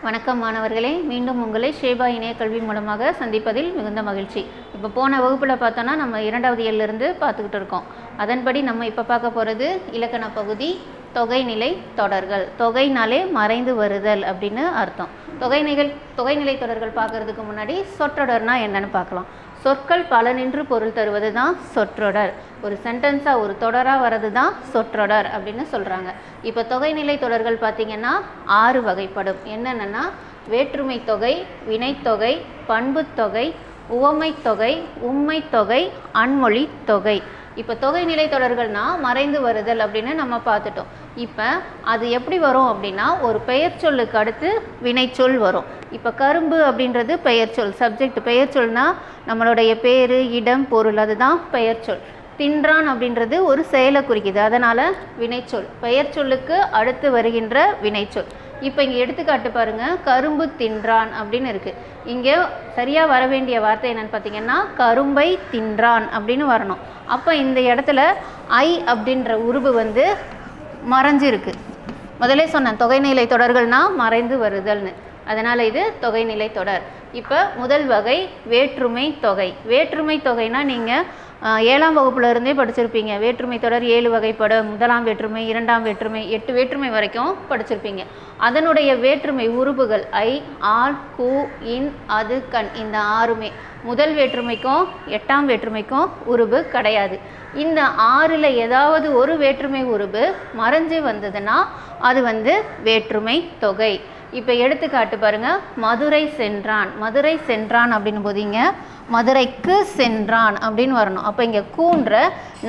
வணக்கம் மாணவர்களே, மீண்டும் உங்களை ஷேபா இணைய கல்வி மூலமாக சந்திப்பதில் மிகுந்த மகிழ்ச்சி. இப்போ போன வகுப்பில் பார்த்தோன்னா நம்ம 2வது இயலிருந்து பார்த்துக்கிட்டு இருக்கோம். அதன்படி நம்ம இப்போ பார்க்க போகிறது இலக்கண பகுதி தொகைநிலை தொடர்கள். தொகைனாலே மறைந்து வருதல் அப்படின்னு அர்த்தம். தொகைநிலை தொடர்கள் பார்க்குறதுக்கு முன்னாடி சொற்றொடர்னா என்னன்னு பார்க்கலாம். சொற்கள் பல நின்று பொருள் தருவது தான் சொற்றொடர். ஒரு சென்டென்ஸாக ஒரு தொடராக வர்றது தான் சொற்றொடர் அப்படின்னு சொல்கிறாங்க. இப்போ தொகைநிலை தொடர்கள் பார்த்திங்கன்னா 6 வகைப்படும். என்னென்னா வேற்றுமை தொகை, வினைத்தொகை, பண்புத்தொகை, உவமைத்தொகை, உம்மைத்தொகை, அன்மொழி தொகை. இப்போ தொகைநிலை தொடர்கள்னால் மறைந்து வருதல் அப்படின்னு நம்ம பார்த்துட்டோம். இப்போ அது எப்படி வரும் அப்படின்னா, ஒரு பெயர் சொல்லுக்கு அடுத்து வினைச்சொல் வரும். இப்போ கரும்பு அப்படின்றது பெயர் சொல், சப்ஜெக்ட் பெயர் சொல்னா நம்மளுடைய பேர், இடம், பொருள், அதுதான் பெயர் சொல். தின்றான் அப்படின்றது ஒரு செயலை குறிக்குது, அதனால் வினைச்சொல். பெயர் சொல்லுக்கு அடுத்து வருகின்ற வினைச்சொல். இப்போ இங்கே எடுத்துக்காட்டு பாருங்கள், கரும்பு தின்றான் அப்படின்னு இருக்குது. இங்கே சரியாக வர வேண்டிய வார்த்தை என்னென்னு பார்த்தீங்கன்னா கரும்பை தின்றான் அப்படின்னு வரணும். அப்போ இந்த இடத்துல ஐ அப்படின்ற உருவு வந்து மறைஞ்சிருக்கு. முதலே சொன்னேன் தொகைநிலை தொடர்கள்னால் மறைந்து வருதல்னு, அதனால் இது தொகைநிலை தொடர். இப்போ முதல் வகை வேற்றுமை தொகை. வேற்றுமை தொகைனா நீங்கள் 7ஆம் வகுப்புல இருந்தே படிச்சிருப்பீங்க. வேற்றுமை தொடர் 7 வகைப்படும். 1ஆம் வேற்றுமை, 2ஆம் வேற்றுமை, 8 வேற்றுமை வரைக்கும் படிச்சிருப்பீங்க. அதனுடைய வேற்றுமை உருபுகள் ஐ, ஆர், கு, இன், அது, கண், இந்த 6மே. முதல் வேற்றுமைக்கும் 8ஆம் வேற்றுமைக்கும் உருபு கிடையாது. இந்த 6ல் ஏதாவது ஒரு வேற்றுமை உருபு மறைஞ்சு வந்ததுன்னா அது வந்து வேற்றுமை தொகை. இப்போ எடுத்துக்காட்டு பாருங்கள், மதுரை சென்றான். மதுரை சென்றான் அப்படின்னு போதிங்க மதுரைக்கு சென்றான் அப்படின்னு வரணும். அப்போ இங்கே கூன்ற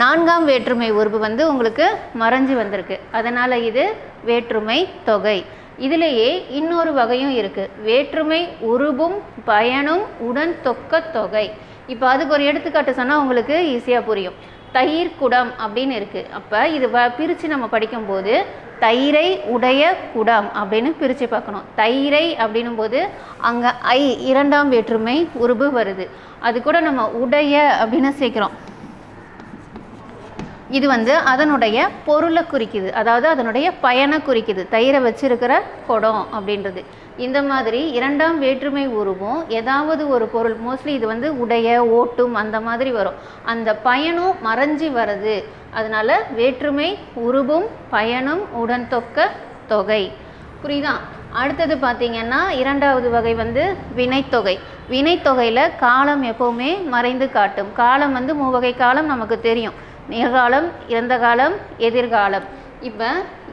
4ஆம் வேற்றுமை உருபு வந்து உங்களுக்கு மறைஞ்சு வந்திருக்கு, அதனால் இது வேற்றுமை தொகை. இதிலேயே இன்னொரு வகையும் இருக்குது, வேற்றுமை உருபும் பயனும் உடன் தொக்க தொகை. இப்போ அதுக்கு ஒரு எடுத்துக்காட்டு சொன்னால் உங்களுக்கு ஈஸியாக புரியும். தயிர் குடம் அப்படின்னு இருக்குது. அப்போ இது பிரித்து நம்ம படிக்கும்போது தயிரை உடைய குடம் அப்படின்னு பிரித்து பார்க்கணும். தயிரை அப்படின்னும் போது அங்கே ஐ 2ஆம் வேற்றுமை உருபு வருது. அது கூட நம்ம உடைய அப்படின்னு சேர்க்கிறோம். இது வந்து அதனுடைய பொருளை குறிக்குது, அதாவது அதனுடைய பயனை குறிக்குது. தயிரை வச்சிருக்கிற குடம் அப்படின்றது. இந்த மாதிரி 2ஆம் வேற்றுமை உருவும் ஏதாவது ஒரு பொருள், மோஸ்ட்லி இது வந்து உடைய, ஓட்டும் அந்த மாதிரி வரும். அந்த பயனும் மறைஞ்சி வருது, அதனால வேற்றுமை உருவும் பயனும் உடன் தொக்க தொகை. புரியுதா? அடுத்தது பார்த்திங்கன்னா 2வது வகை வந்து வினைத்தொகை. வினைத்தொகையில் காலம் எப்போவுமே மறைந்து காட்டும். காலம் வந்து 3 வகை காலம் நமக்கு தெரியும். நிகழ்காலம், இறந்த காலம், எதிர்காலம். இப்போ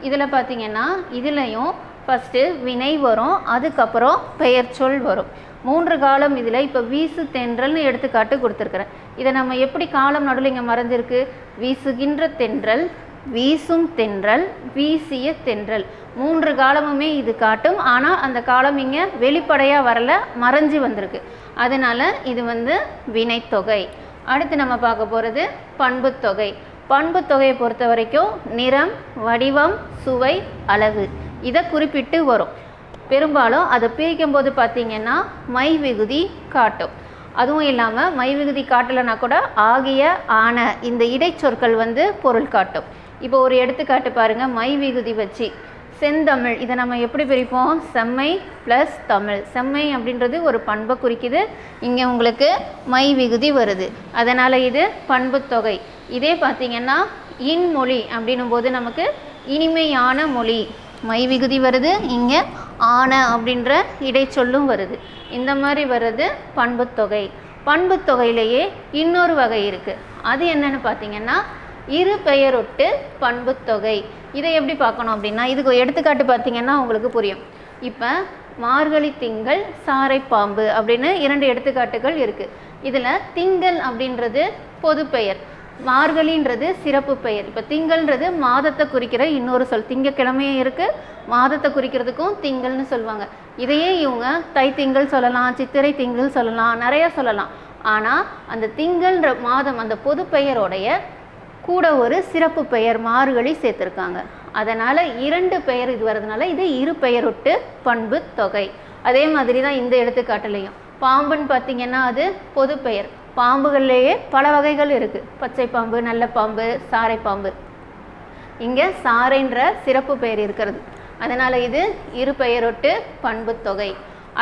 இதில் பார்த்திங்கன்னா இதுலேயும் ஃபஸ்ட்டு வினை வரும், அதுக்கப்புறம் பெயர் சொல் வரும். 3 காலம் இதில். இப்போ வீசு தென்றல்னு எடுத்துக்காட்டு கொடுத்துருக்குறேன். இதை நம்ம எப்படி காலம் நடுவில் இங்கே மறைஞ்சிருக்கு, வீசுகின்ற தென்றல், வீசும் தென்றல், வீசிய தென்றல், 3 காலமுமே இது காட்டும். ஆனால் அந்த காலம் இங்கே வெளிப்படையாக வரல, மறைஞ்சி வந்திருக்கு. அதனால் இது வந்து வினைத்தொகை. அடுத்து நம்ம பார்க்க போகிறது பண்புத்தொகை. பண்புத்தொகையை பொறுத்த வரைக்கும் நிறம், வடிவம், சுவை, அளவு இதை குறிப்பிட்டு வரும். பெரும்பாலும் அதை பிரிக்கும் போது பார்த்திங்கன்னா மை விகுதி காட்டும். அதுவும் இல்லாமல் மை விகுதி காட்டலைன்னா கூட ஆகிய, ஆன இந்த இடைச்சொற்கள் வந்து பொருள் காட்டும். இப்போ ஒரு எடுத்துக்காட்டு பாருங்கள், மை விகுதி வச்சு செந்தமிழ். இதை நம்ம எப்படி பிரிப்போம், செம்மை ப்ளஸ் தமிழ். செம்மை அப்படின்றது ஒரு பண்பை குறிக்குது, இங்கே உங்களுக்கு மை விகுதி வருது, அதனால் இது பண்புத்தொகை. இதே பார்த்திங்கன்னா இன்மொழி அப்படின்னும் போது நமக்கு இனிமையான மொழி, மை விகுதி வருது, இங்கே ஆன அப்படின்ற இடைச்சொல்லும் வருது. இந்த மாதிரி வர்றது பண்புத்தொகை. பண்புத்தொகையிலேயே இன்னொரு வகை இருக்குது. அது என்னன்னு பார்த்திங்கன்னா இரு பெயரொட்டு பண்புத்தொகை. இதை எப்படி பார்க்கணும் அப்படின்னா, இதுக்கு எடுத்துக்காட்டு பார்த்திங்கன்னா உங்களுக்கு புரியும். இப்போ மார்கழி திங்கள், சாரை பாம்பு அப்படின்னு 2 எடுத்துக்காட்டுகள் இருக்குது. இதில் திங்கள் அப்படின்றது பொது பெயர், மார்கழின்றது சிறப்பு பெயர். இப்போ திங்கள்ன்றது மாதத்தை குறிக்கிற இன்னொரு சொல். திங்கக்கிழமையும் இருக்குது, மாதத்தை குறிக்கிறதுக்கும் திங்கள்னு சொல்லுவாங்க. இதையே இவங்க தை திங்கள் சொல்லலாம், சித்திரை திங்கள் சொல்லலாம், நிறையா சொல்லலாம். ஆனால் அந்த திங்கள்ன்ற மாதம் அந்த பொது பெயரோடைய கூட ஒரு சிறப்பு பெயர் மார்கழி சேர்த்துருக்காங்க. அதனால் 2 பெயர் இது வர்றதுனால இது இரு பெயரொட்டு பண்பு தொகை. அதே மாதிரி தான் இந்த எடுத்துக்காட்டுலையும் பாம்புன்னு பார்த்திங்கன்னா அது பொது பெயர். பாம்புகள்லேயே பல வகைகள் இருக்குது, பச்சை பாம்பு, நல்ல பாம்பு, சாரை பாம்பு. இங்கே சாரைன்ற சிறப்பு பெயர் இருக்கிறது, அதனால் இது இருபெயரொட்டு பண்புத்தொகை.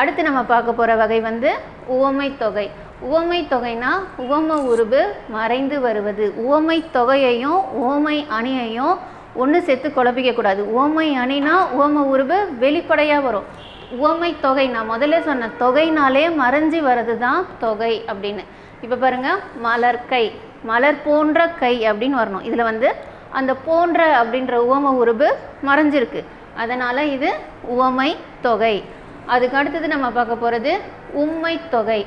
அடுத்து நம்ம பார்க்க போகிற வகை வந்து உவமை தொகை. உவமை தொகைனா உவம உருபு மறைந்து வருவது. உவமை தொகையையும் உவமை அணியையும் ஒன்று சேர்த்து குழப்பிக்கக்கூடாது. உவமை அணினா உவம உருபு வெளிப்படையாக வரும். உவமை தொகை நான் முதல்ல சொன்ன தொகைனாலே மறைஞ்சி வர்றது தான் தொகை அப்படின்னு. இப்போ பாருங்கள், மலர்கை, மலர் போன்ற கை அப்படின்னு வரணும். இதில் வந்து அந்த போன்ற அப்படின்ற உவம உருபு மறைஞ்சிருக்கு, அதனால் இது உவமை தொகை. அதுக்கு அடுத்தது நம்ம பார்க்க போகிறது உம்மை தொகை.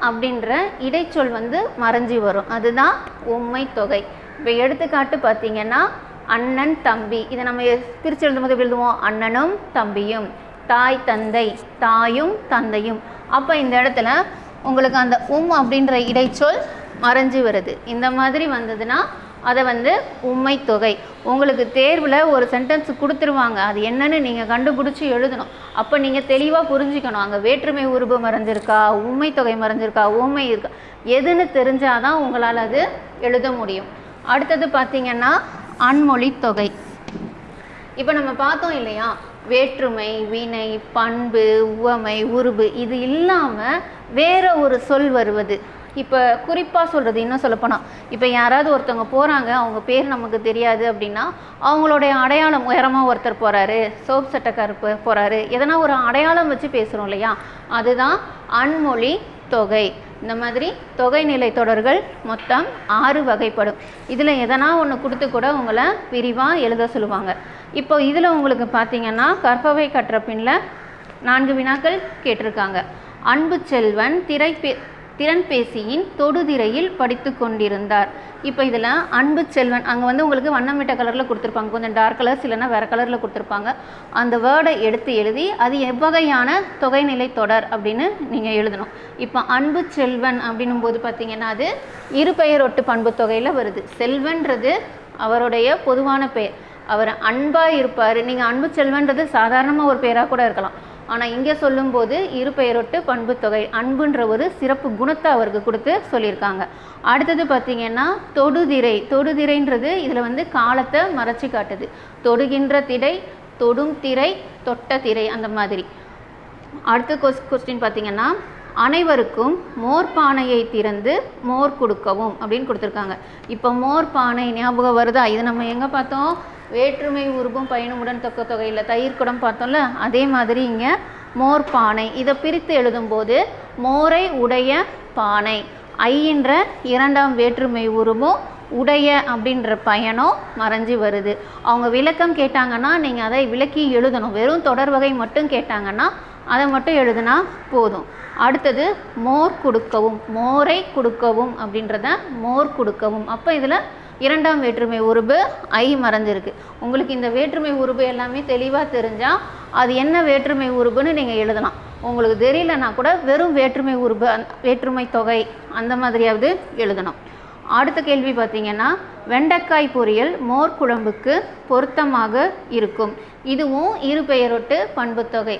அப்படின்ற இடைச்சொல் வந்து மறைஞ்சி வரும், அதுதான் உம்மை தொகை. இப்போ எடுத்துக்காட்டு பார்த்தீங்கன்னா அண்ணன் தம்பி, இதை நம்ம பிரித்து எழுதும்போது எழுதுவோம் அண்ணனும் தம்பியும், தாய் தந்தை, தாயும் தந்தையும். அப்போ இந்த இடத்துல உங்களுக்கு அந்த அப்படின்ற இடைச்சொல் மறைஞ்சி வருது. இந்த மாதிரி வந்ததுன்னா அதை வந்து உம்மை தொகை. உங்களுக்கு தேர்வில் ஒரு சென்டென்ஸ் கொடுத்துருவாங்க, அது என்னன்னு நீங்கள் கண்டுபிடிச்சி எழுதணும். அப்போ நீங்கள் தெளிவாக புரிஞ்சுக்கணும், அங்கே வேற்றுமை உருபு மறைஞ்சிருக்கா, உம்மை தொகை மறைஞ்சிருக்கா, உம்மை இருக்கா, எதுன்னு தெரிஞ்சாதான் உங்களால் அது எழுத முடியும். அடுத்தது பார்த்திங்கன்னா அன்மொழி தொகை. இப்போ நம்ம பார்த்தோம் இல்லையா, வேற்றுமை, வினை, பண்பு, உவமை, உருபு இது இல்லாமல் வேற ஒரு சொல் வருவது. இப்போ குறிப்பாக சொல்கிறது இன்னும் சொல்லப்போனால், இப்போ யாராவது ஒருத்தவங்க போகிறாங்க, அவங்க பேர் நமக்கு தெரியாது அப்படின்னா அவங்களுடைய அடையாளம், உயரமாக ஒருத்தர் போகிறாரு, சோப் சட்டைக்காரர் போகிறாரு, எதனா ஒரு அடையாளம் வச்சு பேசுகிறோம் இல்லையா, அதுதான் அன்மொழி தொகை. இந்த மாதிரி தொகை நிலை தொடர்கள் மொத்தம் 6 வகைப்படும். இதில் எதனா ஒன்று கொடுத்து கூட உங்களை விரிவாக எழுத சொல்லுவாங்க. இப்போ இதில் உங்களுக்கு பார்த்தீங்கன்னா கற்பவை கற்ற பின்னில் 4 வினாக்கள் கேட்டிருக்காங்க. அன்பு செல்வன் திறன்பேசியின் தொடுதிரையில் படித்து கொண்டிருந்தார். இப்போ இதில் அன்பு செல்வன் அங்கே வந்து உங்களுக்கு வண்ணமிட்ட கலரில் கொடுத்துருப்பாங்க, கொஞ்சம் டார்க் கலர்ஸ் இல்லைன்னா வேறு கலரில் கொடுத்துருப்பாங்க. அந்த வேர்டை எடுத்து எழுதி அது எவ்வகையான தொகைநிலை தொடர் அப்படின்னு நீங்கள் எழுதணும். இப்போ அன்பு செல்வன் அப்படின்னும் போது பார்த்தீங்கன்னா அது இருபெயரொட்டு பண்பு தொகையில் வருது. செல்வன்றது அவருடைய பொதுவான பெயர், அவர் அன்பாக இருப்பார். நீங்கள் அன்பு செல்வன்றது சாதாரணமாக ஒரு பெயராக கூட இருக்கலாம், ஆனால் இங்கே சொல்லும்போது இருபெயரொட்டு பண்பு தொகை, அன்புன்ற ஒரு சிறப்பு குணத்தை அவருக்கு கொடுத்து சொல்லியிருக்காங்க. அடுத்தது பார்த்திங்கன்னா தொடுதிரை. தொடுதிரைன்றது இதில் வந்து காலத்தை மறைச்சி காட்டுது. தொடுகின்ற திரை, தொடும் திரை, தொட்ட திரை, அந்த மாதிரி. அடுத்த கொஸ்டின் பார்த்திங்கன்னா அனைவருக்கும் மோர் பானையை திறந்து மோர் கொடுக்கவும் அப்படின்னு கொடுத்துருக்காங்க. இப்போ மோர் பானை ஞாபகம் வருதா? இது நம்ம எங்கே பார்த்தோம்? வேற்றுமை உருபும் பயனும் உடன் தொக்க தொகையில் தயிர் குடம் பார்த்தோம்ல, அதே மாதிரி இங்கே மோர் பானை. இதை பிரித்து எழுதும்போது மோரை உடைய பானை, ஐன்ற 2ஆம் வேற்றுமை உருபும் உடைய அப்படின்ற பயனும் மறைஞ்சி வருது. அவங்க விளக்கம் கேட்டாங்கன்னா நீங்கள் அதை விளக்கி எழுதணும். வெறும் தொடர் வகை மட்டும் கேட்டாங்கன்னா அதை மட்டும் எழுதுனா போதும். அடுத்தது மோர் கொடுக்கவும், மோரை கொடுக்கவும் அப்படின்றத மோர் கொடுக்கவும். அப்போ இதில் 2ஆம் வேற்றுமை உருபு ஐ மறைஞ்சிருக்கு. உங்களுக்கு இந்த வேற்றுமை உருபு எல்லாமே தெளிவாக தெரிஞ்சால் அது என்ன வேற்றுமை உருபுன்னு நீங்கள் எழுதலாம். உங்களுக்கு தெரியலனா கூட வெறும் வேற்றுமை உருபு, வேற்றுமை தொகை அந்த மாதிரியாவது எழுதணும். அடுத்த கேள்வி பார்த்திங்கன்னா வெண்டைக்காய் பொரியல் மோர் குழம்புக்கு பொருத்தமாக இருக்கும். இதுவும் இருபெயரொட்டு பண்புத்தொகை.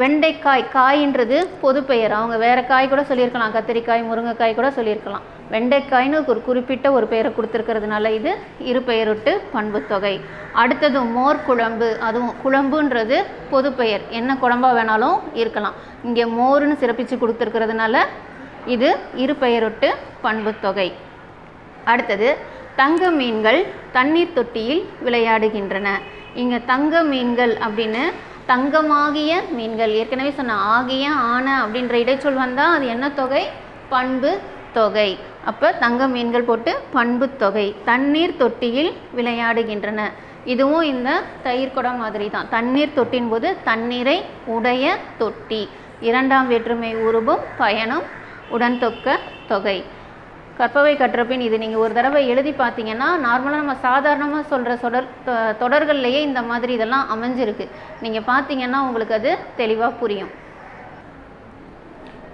வெண்டைக்காய், காயின்றது பொது பெயர், அவங்க வேறு காய் கூட சொல்லியிருக்கலாம், கத்திரிக்காய், முருங்கைக்காய் கூட சொல்லியிருக்கலாம். வெண்டைக்காய்னு ஒரு குறிப்பிட்ட ஒரு பெயரை கொடுத்துருக்கிறதுனால இது இருபெயரொட்டு பண்புத்தொகை. அடுத்தது மோர் குழம்பு, அதுவும் குழம்புன்றது பொது பெயர், என்ன குழம்பாக வேணாலும் இருக்கலாம். இங்கே மோர்னு சிறப்பித்து கொடுத்துருக்கிறதுனால இது இருபெயரொட்டு பண்புத்தொகை. அடுத்தது தங்க மீன்கள் தண்ணீர் தொட்டியில் விளையாடுகின்றன. இங்கே தங்க மீன்கள் அப்படின்னு தங்கமாகிய மீன்கள், ஏற்கனவே சொன்ன ஆகிய ஆன அப்படின்ற இடைச்சொல் வந்தால் அது என்ன தொகை? பண்பு தொகை. அப்போ தங்க மீன்கள் போட்டு பண்பு தொகை. தண்ணீர் தொட்டியில் விளையாடுகின்றன, இதுவும் இந்த தயிர் குடம் மாதிரி தான். தண்ணீர் தொட்டின் போது தண்ணீரை உடைய தொட்டி, 2ஆம் வேற்றுமை உருபும் பயனும் உடன் தொக்க தொகை. கற்பவை கற்றபின் இது நீங்கள் ஒரு தடவை எழுதி பார்த்தீங்கன்னா நார்மலாக நம்ம சாதாரணமாக சொல்கிற தொடர்கள்லையே இந்த மாதிரி இதெல்லாம் அமைஞ்சிருக்கு. நீங்கள் பார்த்தீங்கன்னா உங்களுக்கு அது தெளிவாக புரியும்.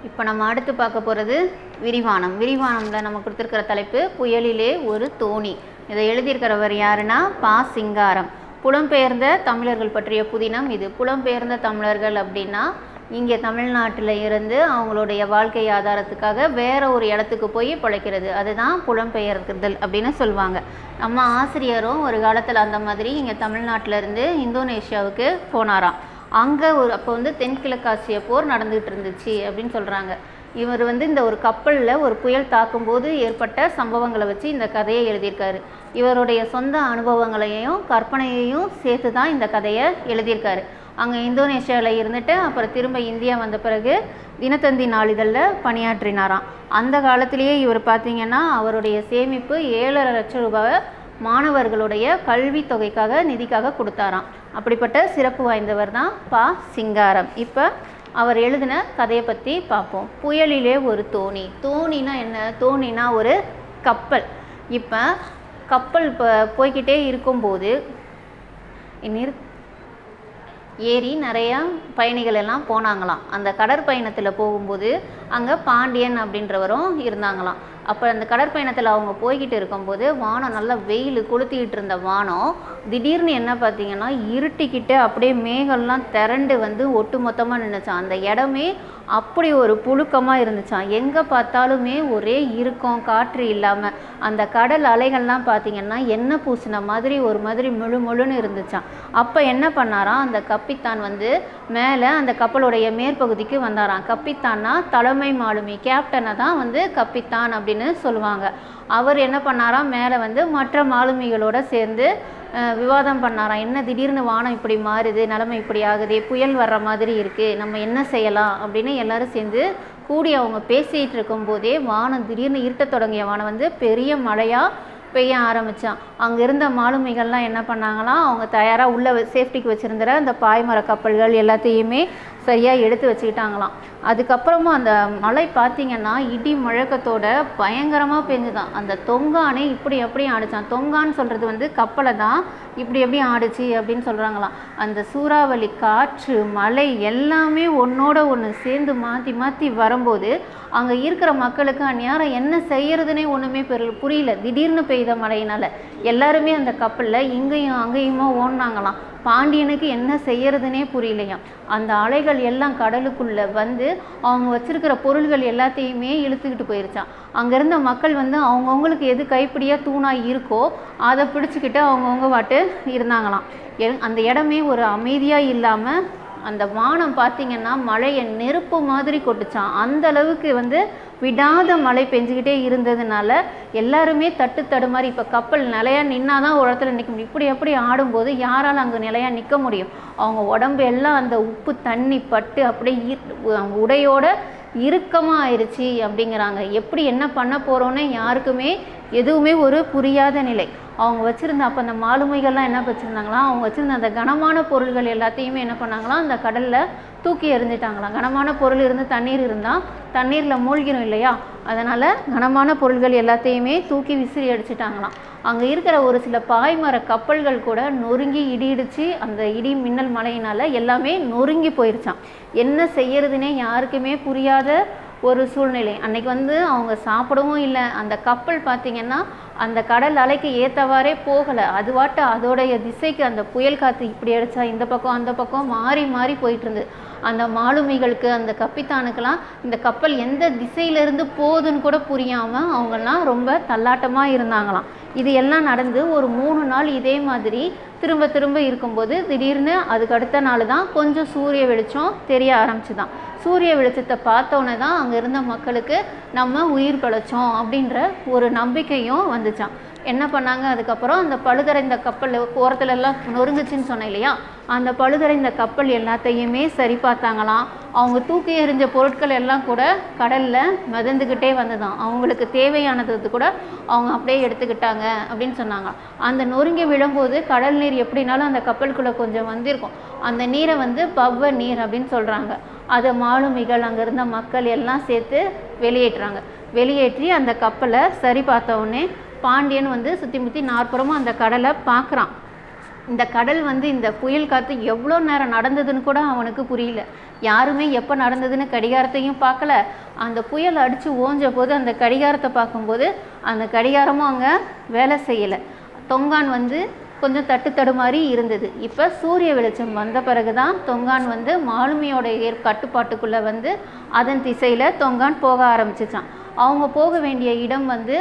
இப்போ நம்ம அடுத்து பார்க்க போகிறது விரிவானம். விரிவானம்ல நம்ம கொடுத்துருக்கிற தலைப்பு புயலிலே ஒரு தோணி. இதை எழுதியிருக்கிறவர் யாருன்னா பா. சிங்காரம். புலம்பெயர்ந்த தமிழர்கள் பற்றிய புதினம் இது. புலம்பெயர்ந்த தமிழர்கள் அப்படின்னா இங்கே தமிழ்நாட்டில் இருந்து அவங்களுடைய வாழ்க்கை ஆதாரத்துக்காக வேற ஒரு இடத்துக்கு போய் பிழைக்கிறது. அதுதான் புலம்பெயர்தல் அப்படின்னு சொல்லுவாங்க. நம்ம ஆசிரியரும் ஒரு காலத்தில் அந்த மாதிரி இங்கே தமிழ்நாட்டிலேருந்து இந்தோனேஷியாவுக்கு போனாராம். அங்கே அப்போ வந்து தென்கிழக்காசிய போர் நடந்துகிட்டு இருந்துச்சு அப்படின்னு சொல்கிறாங்க. இவர் வந்து இந்த ஒரு கப்பலில் ஒரு புயல் தாக்கும்போது ஏற்பட்ட சம்பவங்களை வச்சு இந்த கதையை எழுதியிருக்காரு. இவருடைய சொந்த அனுபவங்களையும் கற்பனையையும் சேர்த்து தான் இந்த கதையை எழுதியிருக்காரு. அங்கே இந்தோனேஷியாவில் இருந்துட்டு அப்புறம் திரும்ப இந்தியா வந்த பிறகு தினத்தந்தி நாளிதழில் பணியாற்றினாராம். அந்த காலத்திலேயே இவர் பார்த்திங்கன்னா அவருடைய சேமிப்பு 7.5 லட்சம் ரூபாய் மாணவர்களுடைய கல்வி தொகைக்காக நிதிக்காக கொடுத்தாராம். அப்படிப்பட்ட சிறப்பு வாய்ந்தவர் தான் பா. சிங்காரம். இப்போ அவர் எழுதின கதையை பற்றி பார்ப்போம். புயலிலே ஒரு தோணி. தோணினா என்ன? தோணினா ஒரு கப்பல். இப்போ கப்பல் போய்கிட்டே இருக்கும்போது ஏறி நிறையா பயணிகள் எல்லாம் போனாங்களாம். அந்த கடற்பயணத்தில் போகும்போது அங்கே பாண்டியன் அப்படின்றவரும் இருந்தாங்களாம். அப்போ அந்த கடற்பயணத்தில் அவங்க போய்கிட்டு இருக்கும்போது வானம் நல்லா வெயில் கொளுத்திக்கிட்டு இருந்த வானம் திடீர்னு என்ன பார்த்தீங்கன்னா இருட்டிக்கிட்டு அப்படியே மேகம்லாம் திரண்டு வந்து ஒட்டு மொத்தமாக நின்றுச்சான். அந்த இடமே அப்படி ஒரு புழுக்கமாக இருந்துச்சான். எங்கே பார்த்தாலுமே ஒரே இறுக்கம், காற்று இல்லாமல் அந்த கடல் அலைகள்லாம் பார்த்திங்கன்னா எண்ணெய் பூசின மாதிரி ஒரு மாதிரி முழுன்னு இருந்துச்சான். அப்போ என்ன பண்ணாராம், அந்த கப்பித்தான் வந்து மேலே அந்த கப்பலுடைய மேற்பகுதிக்கு வந்தாராம். கப்பித்தான்னா தலைமை மாலுமி, கேப்டனை தான் வந்து கப்பித்தான் அப்படின்னு சொல்லுவாங்க. அவர் என்ன பண்ணாராம், மேலே வந்து மற்ற மாலுமிகளோட சேர்ந்து விவாதம் பண்ணாராம். என்ன திடீர்னு வானம் இப்படி மாறுது, நிலைமை இப்படி ஆகுது, புயல் வர்ற மாதிரி இருக்குது, நம்ம என்ன செய்யலாம் அப்படின்னு எல்லாரும் சேர்ந்து கூடி அவங்க பேசிகிட்டு இருக்கும்போதே வானம் திடீர்னு இருட்ட தொடங்கிய வானம் வந்து பெரிய மழையாக பெய்ய ஆரம்பித்தான். அங்கே இருந்த மாலுமிகள்லாம் என்ன பண்ணாங்களாம், அவங்க தயாராக உள்ள சேஃப்டிக்கு வச்சுருந்த அந்த பாய்மர கப்பல்கள் எல்லாத்தையுமே சரியாக எடுத்து வச்சுக்கிட்டாங்களாம். அதுக்கப்புறமா அந்த மழை பார்த்திங்கன்னா இடி முழக்கத்தோட பயங்கரமாக பெஞ்சுதான். அந்த தொங்கானே இப்படி அப்படி ஆடிச்சான். தொங்கான்னு சொல்கிறது வந்து கப்பலை தான் இப்படி எப்படி ஆடிச்சு அப்படின்னு சொல்கிறாங்களாம். அந்த சூறாவளி காற்று மழை எல்லாமே ஒன்றோட ஒன்று சேர்ந்து மாற்றி மாற்றி வரும்போது அங்கே இருக்கிற மக்களுக்கு அந்நேரம் என்ன செய்யறதுனே ஒன்றுமே புரியல. திடீர்னு பெய்த மழையினால் எல்லாருமே அந்த கப்பலில் இங்கேயும் அங்கேயுமா ஓடினாங்களாம். பாண்டியனுக்கு என்ன செய்யறதுனே புரியலையாம். அந்த அலைகள் எல்லாம் கடலுக்குள்ளே வந்து அவங்க வச்சிருக்கிற பொருள்கள் எல்லாத்தையுமே இழுத்துக்கிட்டு போயிருச்சான். அங்கே இருந்த மக்கள் வந்து அவங்கவுங்களுக்கு எது கைப்பிடியாக தூணாக இருக்கோ அதை பிடிச்சிக்கிட்டு அவங்கவுங்க வாட்டு இருந்தாங்களாம். அந்த இடமே ஒரு அமைதியாக இல்லாமல் அந்த வானம் பார்த்திங்கன்னா மழையை நெருப்பு மாதிரி கொட்டுச்சான். அந்த அளவுக்கு வந்து விடாத மழை பெஞ்சிக்கிட்டே இருந்ததுனால எல்லாருமே தடுமாறி, இப்போ கப்பல் நிலையாக நின்னாதான் ஒரு இடத்துல நிற்க முடியும். இப்படி எப்படி ஆடும்போது யாரால் அங்கே நிலையாக நிற்க முடியும்? அவங்க உடம்பு எல்லாம் அந்த உப்பு தண்ணி பட்டு அப்படியே உடையோட இறுக்கமாக ஆயிடுச்சு அப்படிங்கிறாங்க. எப்படி என்ன பண்ண போகிறோன்னு யாருக்குமே எதுவுமே ஒரு புரியாத நிலை. அவங்க வச்சுருந்த அப்போ அந்த மாலுமிகள்லாம் என்ன வச்சுருந்தாங்களாம், அவங்க வச்சுருந்த அந்த கனமான பொருள்கள் எல்லாத்தையுமே என்ன பண்ணாங்களாம், அந்த கடலில் தூக்கி எறிஞ்சிட்டாங்களாம். கனமான பொருள் இருந்து தண்ணீர் இருந்தால் தண்ணீரில் மூழ்கிடும் இல்லையா, அதனால் கனமான பொருள்கள் எல்லாத்தையுமே தூக்கி விசிறி அடிச்சிட்டாங்களாம். அங்கே இருக்கிற ஒரு சில பாய்மர கப்பல்கள் கூட நொறுங்கி இடிச்சு அந்த இடி மின்னல் மழையினால் எல்லாமே நொறுங்கி போயிருச்சான். என்ன செய்யறதுனே யாருக்குமே புரியாத ஒரு சூழ்நிலை. அன்னைக்கு வந்து அவங்க சாப்பிடவும் இல்லை. அந்த கப்பல் பார்த்திங்கன்னா அந்த கடல் அலைக்கு ஏற்றவாறே போகலை. அதுவாட்ட அதோடைய திசைக்கு அந்த புயல் காற்று இப்படி அடித்தா இந்த பக்கம் அந்த பக்கம் மாறி மாறி போயிட்டு இருந்தது. அந்த மாலுமிகளுக்கு அந்த கப்பித்தானுக்கெல்லாம் இந்த கப்பல் எந்த திசையிலேருந்து போகுதுன்னு கூட புரியாமல் அவங்கெல்லாம் ரொம்ப தள்ளாட்டமாக இருந்தாங்களாம். இது எல்லாம் நடந்து ஒரு 3 நாள் இதே மாதிரி திரும்ப திரும்ப இருக்கும்போது திடீர்னு அதுக்கு அடுத்த நாள் தான் கொஞ்சம் சூரிய வெளிச்சம் தெரிய ஆரம்பிச்சுதான். சூரிய வெளிச்சத்தை பார்த்தோன்னே தான் அங்கே இருந்த மக்களுக்கு நம்ம உயிர் பிழைச்சோம் அப்படின்ற ஒரு நம்பிக்கையும் வந்துச்சான். என்ன பண்ணாங்க, அதுக்கப்புறம் அந்த பழுதடைந்த கப்பல் ஓரத்துல எல்லாம் நொறுங்குச்சின்னு சொன்னேன் இல்லையா, அந்த பழுதடைந்த கப்பல் எல்லாத்தையுமே சரி பார்த்தாங்களாம். அவங்க தூக்கி எறிஞ்ச பொருட்கள் எல்லாம் கூட கடலில் மிதந்துக்கிட்டே வந்ததான். அவங்களுக்கு தேவையானது கூட அவங்க அப்படியே எடுத்துக்கிட்டாங்க அப்படின்னு சொன்னாங்க. அந்த நொறுங்கி விழும்போது கடல் நீர் எப்படினாலும் அந்த கப்பலுக்குள்ளே கொஞ்சம் வந்திருக்கும். அந்த நீரை வந்து பவ்வ நீர் அப்படின்னு சொல்கிறாங்க. அதை மாலுமிகள் அங்கே இருந்த மக்கள் எல்லாம் சேர்த்து வெளியேற்றி அந்த கப்பலை சரி பார்த்த உடனே பாண்டியன் வந்து சுற்றி முற்றி நாற்புறமும் அந்த கடலை பார்க்குறான். இந்த கடல் வந்து இந்த புயல் காற்று எவ்வளோ நேரம் நடந்ததுன்னு கூட அவனுக்கு புரியல. யாருமே எப்போ நடந்ததுன்னு கடிகாரத்தையும் பார்க்கல. அந்த புயல் அடித்து ஓஞ்ச போது அந்த கடிகாரத்தை பார்க்கும்போது அந்த கடிகாரமும் அங்கே வேலை செய்யலை. தொங்கான் வந்து கொஞ்சம் தட்டுத்தடுமாறி இருந்தது. இப்போ சூரிய வெளிச்சம் வந்த பிறகு தான் தொங்கான் வந்து மாலுமியோட கட்டுப்பாட்டுக்குள்ளே வந்து அதன் திசையில் தொங்கான் போக ஆரம்பிச்சிச்சான். அவங்க போக வேண்டிய இடம் வந்து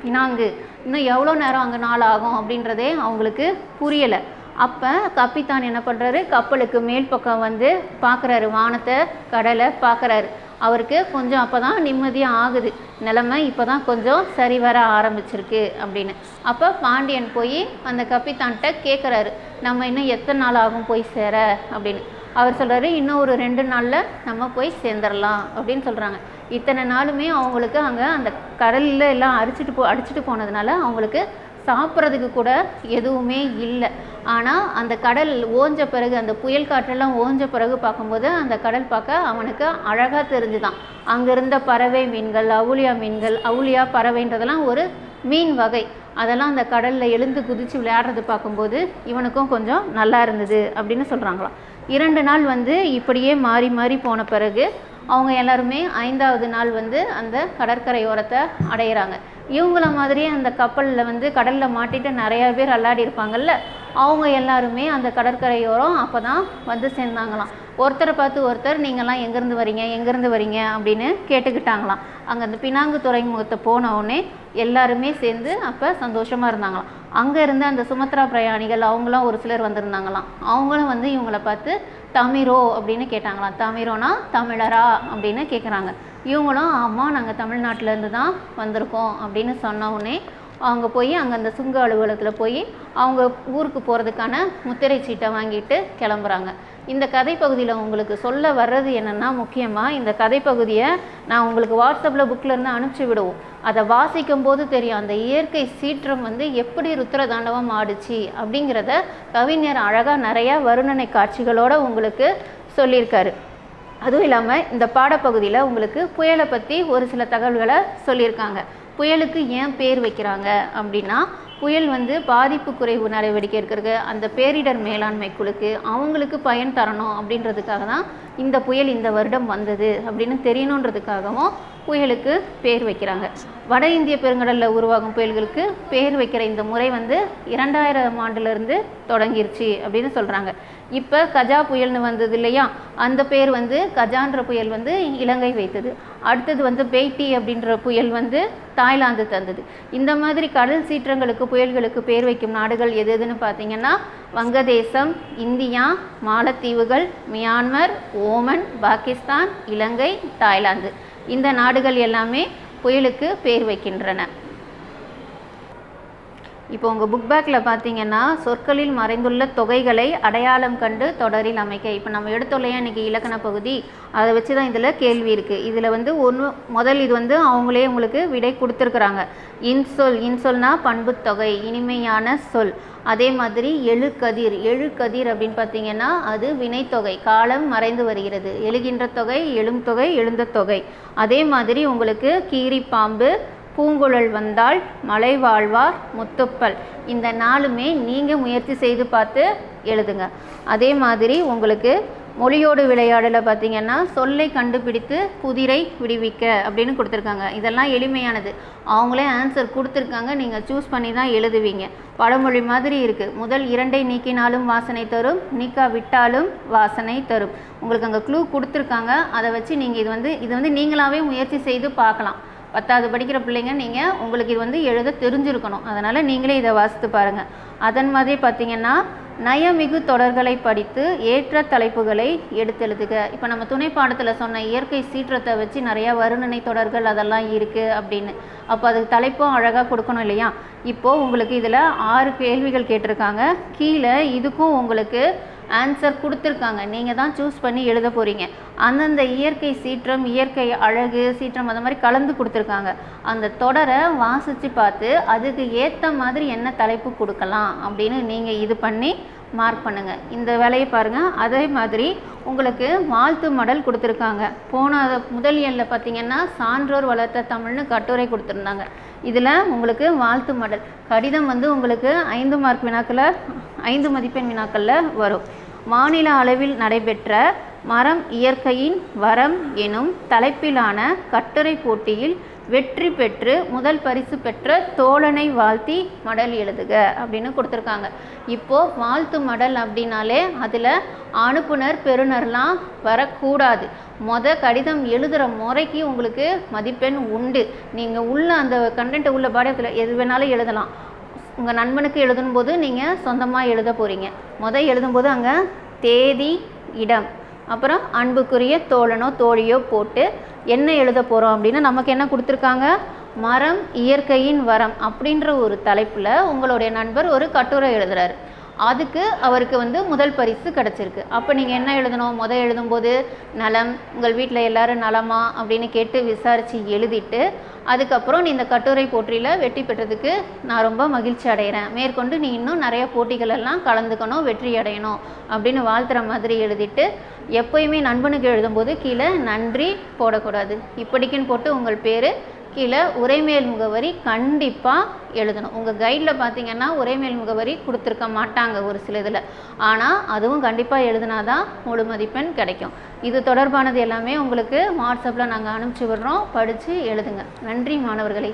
பினாங்கு. இன்னும் எவ்வளோ நேரம் அங்கே நாள் ஆகும் அப்படின்றதே அவங்களுக்கு புரியலை. அப்போ கப்பித்தான் என்ன பண்ணுறாரு, கப்பலுக்கு மேல் பக்கம் வந்து பார்க்குறாரு, வானத்தை கடலை பார்க்குறாரு. அவருக்கு கொஞ்சம் அப்போ தான் நிம்மதியாக ஆகுது, நிலைமை இப்போ தான் கொஞ்சம் சரி வர ஆரம்பிச்சிருக்கு அப்படின்னு. அப்போ பாண்டியன் போய் அந்த கப்பித்தான்கிட்ட கேட்குறாரு, நம்ம இன்னும் எத்தனை நாள் ஆகும் போய் சேர அப்படின்னு. அவர் சொல்கிறாரு, இன்னும் ஒரு 2 நாளில் நம்ம போய் சேர்ந்துடலாம் அப்படின்னு சொல்கிறாங்க. இத்தனை நாளுமே அவங்களுக்கு அங்கே அந்த கடலில் எல்லாம் அடிச்சுட்டு போனதுனால அவங்களுக்கு சாப்பிட்றதுக்கு கூட எதுவுமே இல்லை. ஆனால் அந்த கடல் ஓஞ்ச பிறகு, அந்த புயல் காற்றெல்லாம் ஓஞ்ச பிறகு பார்க்கும்போது அந்த கடல் பார்க்க அவனுக்கு அழகாக தெரிஞ்சுதான். அங்கே இருந்த பறவை மீன்கள், அவுளியா பறவைன்றதெல்லாம் ஒரு மீன் வகை, அதெல்லாம் அந்த கடலில் எழுந்து குதித்து விளையாடுறது பார்க்கும்போது இவனுக்கும் கொஞ்சம் நல்லா இருந்தது அப்படின்னு சொல்கிறாங்களாம். 2 நாள் வந்து இப்படியே மாறி மாறி போன பிறகு அவங்க எல்லாருமே 5ஆவது நாள் வந்து அந்த கடற்கரையோரத்தை அடையிறாங்க. இவங்கள மாதிரியே அந்த கப்பலில் வந்து கடலில் மாட்டிட்டு நிறையா பேர் அல்லாடி இருப்பாங்கல்ல, அவங்க எல்லாருமே அந்த கடற்கரையோரம் அப்போ தான் வந்து சேர்ந்தாங்களாம். ஒருத்தரை பார்த்து ஒருத்தர், நீங்கள்லாம் எங்கேருந்து வரீங்க அப்படின்னு கேட்டுக்கிட்டாங்களாம். அங்கே அந்த பினாங்கு துறைமுகத்தை போனவுடனே எல்லாருமே சேர்ந்து அப்போ சந்தோஷமாக இருந்தாங்களாம். அங்கே இருந்த அந்த சுமத்ரா பிரயாணிகள் அவங்களாம் ஒரு சிலர் வந்திருந்தாங்களாம். அவங்களும் வந்து இவங்களை பார்த்து தமிரோ அப்படின்னு கேட்டாங்களாம். தமிரோனா தமிழரா அப்படின்னு கேட்குறாங்க. இவங்களும் ஆமாம், நாங்கள் தமிழ்நாட்டிலேருந்து தான் வந்திருக்கோம் அப்படின்னு சொன்னவுடனே அவங்க போய் அங்கே அந்த சுங்க அலுவலகத்தில் போய் அவங்க ஊருக்கு போகிறதுக்கான முத்திரை சீட்டை வாங்கிட்டு கிளம்புறாங்க. இந்த கதை பகுதியில் உங்களுக்கு சொல்ல வர்றது என்னென்னா, முக்கியமாக இந்த கதை பகுதியை நான் உங்களுக்கு வாட்ஸ்அப்பில் புக்கிலேருந்து அனுப்பிச்சி விடுவோம். அதை வாசிக்கும் போது தெரியும் அந்த இயற்கை சீற்றம் வந்து எப்படி ருத்ர தாண்டவம் ஆடுச்சு அப்படிங்கிறத கவிஞர் அழகாக நிறையா வருணனை காட்சிகளோடு உங்களுக்கு சொல்லியிருக்காரு. அதுவும் இல்லாமல் இந்த பாடப்பகுதியில் உங்களுக்கு புயலை பற்றி ஒரு சில தகவல்களை சொல்லியிருக்காங்க. புயலுக்கு ஏன் பேர் வைக்கிறாங்க அப்படின்னா, புயல் வந்து பாதிப்பு குறைவு நடவடிக்கை இருக்கிறது, அந்த பேரிடர் மேலாண்மை குழுக்கு அவங்களுக்கு பயன் தரணும் அப்படின்றதுக்காக தான் இந்த புயல் இந்த வருடம் வந்தது அப்படின்னு தெரியணுன்றதுக்காகவும் புயலுக்கு பேர் வைக்கிறாங்க. வட இந்திய பெருங்கடலில் உருவாகும் புயல்களுக்கு பேர் வைக்கிற இந்த முறை வந்து 2000 ஆண்டுலேருந்து தொடங்கிருச்சு அப்படின்னு சொல்கிறாங்க. இப்போ கஜா புயல்னு வந்தது இல்லையா, அந்த பேர் வந்து கஜான்ற புயல் வந்து இலங்கை வைத்தது. அடுத்தது வந்து பெய்டி அப்படின்ற புயல் வந்து தாய்லாந்து தந்தது. இந்த மாதிரி கடல் சீற்றங்களுக்கு புயல்களுக்கு பேர் வைக்கும் நாடுகள் எது எதுன்னு பார்த்தீங்கன்னா, வங்கதேசம், இந்தியா, மாலத்தீவுகள், மியான்மர், ஓமன், பாகிஸ்தான், இலங்கை, தாய்லாந்து. இந்த நாடுகள் எல்லாமே புயலுக்கு பேர் வைக்கின்றன. இப்போ உங்கள் புக் பேக்கில் பார்த்தீங்கன்னா, சொற்களில் மறைந்துள்ள தொகைகளை அடையாளம் கண்டு தொடரில் அமைக்க. இப்போ நம்ம எடுத்தோல்லையா இன்றைக்கி இலக்கண பகுதி, அதை வச்சு தான் இதில் கேள்வி இருக்குது. இதில் வந்து முதல் இது வந்து அவங்களே உங்களுக்கு விடை கொடுத்துருக்குறாங்க. இன்சொல்னா பண்பு தொகை, இனிமையான சொல். அதே மாதிரி எழுகதிர் அப்படின்னு பார்த்தீங்கன்னா அது வினைத்தொகை, காலம் மறைந்து வருகிறது. எழுகின்ற தொகை, எழும் தொகை, எழுந்த தொகை. அதே மாதிரி உங்களுக்கு கீரி பாம்பு, பூங்குழல் வந்தாள், மலை வாழ்வார், முத்துப்பல். இந்த 4மே நீங்கள் முயற்சி செய்து பார்த்து எழுதுங்க. அதே மாதிரி உங்களுக்கு மொழியோடு விளையாடலை பார்த்தீங்கன்னா, சொல்லை கண்டுபிடித்து புதிரை விடுவிக்க அப்படின்னு கொடுத்துருக்காங்க. இதெல்லாம் எளிமையானது, அவங்களே ஆன்சர் கொடுத்துருக்காங்க, நீங்கள் சூஸ் பண்ணி தான் எழுதுவீங்க. பழமொழி மாதிரி இருக்குது, முதல் 2ஐ நீக்கினாலும் வாசனை தரும், நீக்காவிட்டாலும் வாசனை தரும். உங்களுக்கு அங்கே க்ளூ கொடுத்துருக்காங்க, அதை வச்சு நீங்கள் இது வந்து நீங்களாகவே முயற்சி செய்து பார்க்கலாம். 10வது படிக்கிற பிள்ளைங்க நீங்கள் உங்களுக்கு இது வந்து எழுத தெரிஞ்சிருக்கணும், அதனால் நீங்களே இதை வாசித்து பாருங்கள். அதன் மாதிரி பார்த்தீங்கன்னா, நயமிகு தொடர்களை படித்து ஏற்ற தலைப்புகளை எடுத்தெழுதுக. இப்போ நம்ம துணை பாடத்தில் சொன்ன இயற்கை சீற்றத்தை வச்சு நிறையா வருணனை தொடர்கள் அதெல்லாம் இருக்குது அப்படின்னு. அப்போ அதுக்கு தலைப்பும் அழகாக கொடுக்கணும் இல்லையா. இப்போது உங்களுக்கு இதில் 6 கேள்விகள் கேட்டிருக்காங்க. கீழே இதுக்கும் உங்களுக்கு ஆன்சர் கொடுத்துருக்காங்க, நீங்கள் தான் சூஸ் பண்ணி எழுத போகிறீங்க. அந்தந்த இயற்கை சீற்றம், இயற்கை அழகு, சீற்றம் அந்த மாதிரி கலந்து கொடுத்துருக்காங்க. அந்த தொடரை வாசித்து பார்த்து அதுக்கு ஏற்ற மாதிரி என்ன தலைப்பு கொடுக்கலாம் அப்படின்னு நீங்கள் இது பண்ணி மார்க் பண்ணுங்கள். இந்த வேலையை பாருங்கள். அதே மாதிரி உங்களுக்கு வாழ்த்து மடல் கொடுத்துருக்காங்க. போன முதல் எண்ணில் பார்த்தீங்கன்னா, சான்றோர் வளர்த்த தமிழ்னு கட்டுரை கொடுத்துருந்தாங்க. இதில் உங்களுக்கு வாழ்த்து மடல் கடிதம் வந்து உங்களுக்கு 5 மார்க் வினாக்களில் 5 மதிப்பெண் வினாக்களில் வரும். மாநில அளவில் நடைபெற்ற மரம் இயற்கையின் வரம் எனும் தலைப்பிலான கட்டுரை போட்டியில் வெற்றி பெற்று முதல் பரிசு பெற்ற தோழனை வாழ்த்தி மடல் எழுதுக அப்படின்னு கொடுத்துருக்காங்க. இப்போது வாழ்த்து மடல் அப்படின்னாலே அதில் அனுப்புனர் பெறுநர்லாம் வரக்கூடாது. கடிதம் எழுதுகிற முறைக்கு உங்களுக்கு மதிப்பெண் உண்டு. நீங்கள் உள்ள அந்த கண்டென்ட் உள்ள பாடத்தில் எது வேணாலும் எழுதலாம். உங்கள் நண்பனுக்கு எழுதும்போது நீங்கள் சொந்தமாக எழுத போகிறீங்க. எழுதும்போது அங்கே தேதி, இடம், அப்புறம் அன்புக்குரிய தோழனோ தோழியோ போட்டு என்ன எழுத போகிறோம் அப்படின்னு நமக்கு என்ன கொடுத்துருக்காங்க, மரம் இயற்கையின் வரம் அப்படின்ற ஒரு தலைப்பில் உங்களுடைய நண்பர் ஒரு கட்டுரை எழுதுகிறாரு. அதுக்கு அவருக்கு முதல் பரிசு கிடச்சிருக்கு. அப்போ நீங்கள் என்ன எழுதணும், எழுதும்போது நலம், உங்கள் வீட்டில் எல்லோரும் நலமா அப்படின்னு கேட்டு விசாரித்து எழுதிட்டு அதுக்கப்புறம் நீ இந்த கட்டுரை போட்டியில் வெற்றி பெற்றதுக்கு நான் ரொம்ப மகிழ்ச்சி அடைகிறேன், மேற்கொண்டு நீ இன்னும் நிறைய போட்டிகளெல்லாம் கலந்துக்கணும், வெற்றி அடையணும் அப்படின்னு வாழ்த்துற மாதிரி எழுதிட்டு, எப்போயுமே நண்பனுக்கு எழுதும்போது கீழே நன்றி போடக்கூடாது. இப்படிக்குன்னு போட்டு உங்கள் பேர், கீழே உரைமேல் முகவரி கண்டிப்பாக எழுதணும். உங்கள் கைடில் பார்த்தீங்கன்னா உரைமேல் முகவரி கொடுத்துருக்க மாட்டாங்க ஒரு சில இதில், ஆனால் அதுவும் கண்டிப்பாக எழுதினா தான் முழு மதிப்பெண் கிடைக்கும். இது தொடர்பானது எல்லாமே உங்களுக்கு வாட்ஸ்அப்பில் நாங்கள் அனுப்பிச்சி விடுறோம், படித்து எழுதுங்க. நன்றி மாணவர்களே.